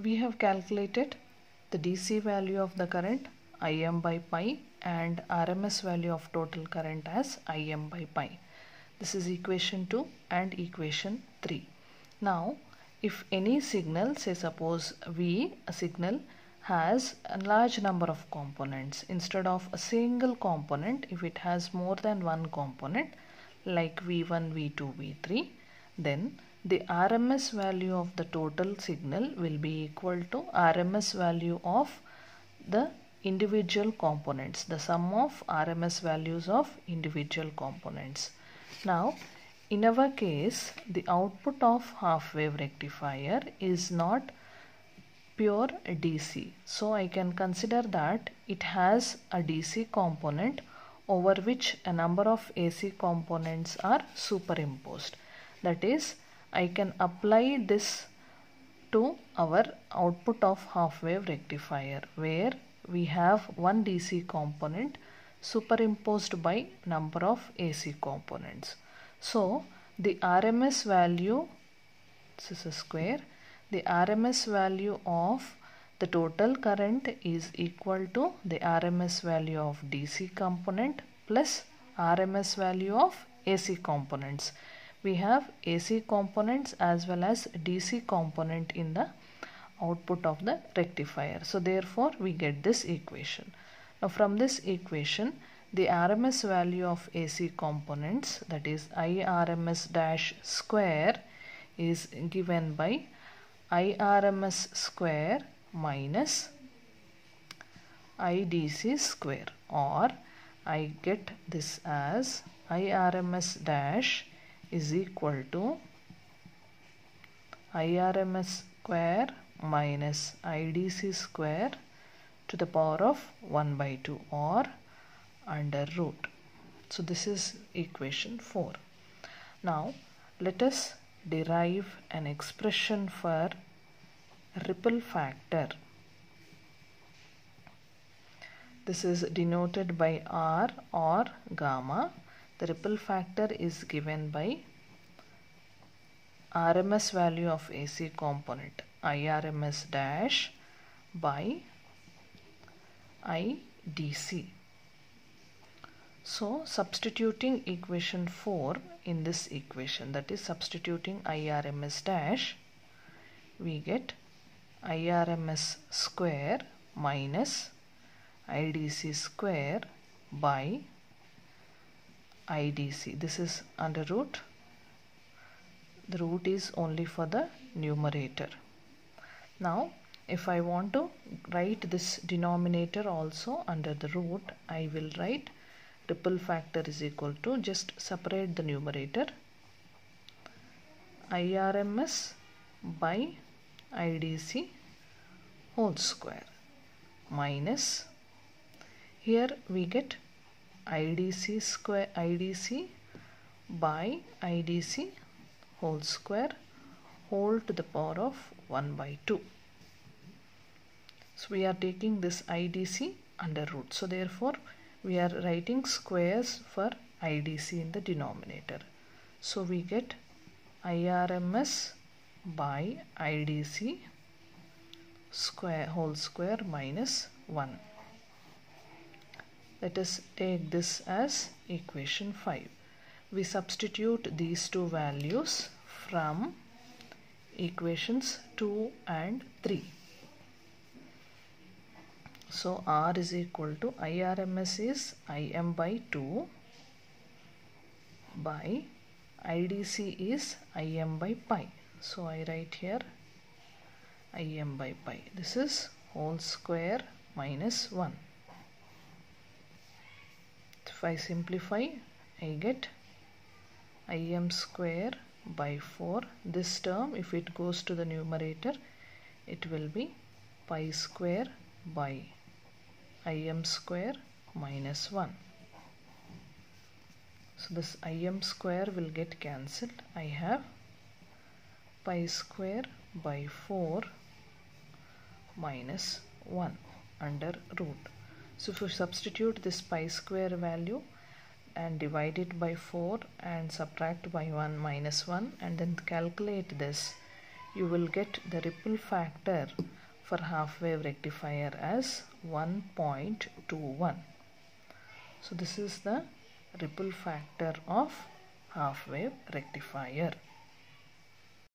we have calculated the DC value of the current Im by pi and RMS value of total current as Im by pi. This is equation 2 and equation 3. Now if any signal, say suppose V, a signal has a large number of components, instead of a single component, if it has more than one component like V1, V2, V3, then the RMS value of the total signal will be equal to RMS value of the individual components, the sum of RMS values of individual components. Now in our case, the output of half wave rectifier is not pure DC. So I can consider that it has a DC component over which a number of AC components are superimposed. That is, I can apply this to our output of half wave rectifier, where we have one DC component superimposed by number of AC components. So the RMS value, this is a square, the RMS value of the total current is equal to the RMS value of DC component plus RMS value of AC components. We have AC components as well as DC component in the output of the rectifier. So therefore we get this equation. Now from this equation, the RMS value of AC components, that is IRMS dash square, is given by IRMS square minus IDC square, or I get this as IRMS dash is equal to IRMS square minus IDC square to the power of 1 by 2, or under root. So this is equation 4. Now let us derive an expression for ripple factor. This is denoted by R or gamma. The ripple factor is given by RMS value of AC component IRMS dash by IDC. So substituting equation 4 in this equation, that is substituting IRMS dash, we get IRMS square minus IDC square by IDC. This is under root. The root is only for the numerator. Now if I want to write this denominator also under the root, I will write ripple factor is equal to, just separate the numerator, IRMS by IDC whole square minus, here we get IDC square, IDC by IDC whole square whole to the power of 1 by 2. So we are taking this IDC under root. So therefore we are writing squares for IDC in the denominator. So we get IRMS by IDC square whole square minus 1. Let us take this as equation 5. We substitute these two values from equations 2 and 3. So R is equal to IRMS is Im by 2 by IDC is Im by pi. So I write here Im by pi. This is whole square minus 1. If I simplify, I get Im square by 4. This term, if it goes to the numerator, it will be pi square by Im square minus 1. So this Im square will get cancelled. I have pi square by 4 minus 1 under root. So if you substitute this pi square value and divide it by 4 and subtract by 1 minus 1 and then calculate this, you will get the ripple factor for half wave rectifier as 1.21. So this is the ripple factor of half wave rectifier.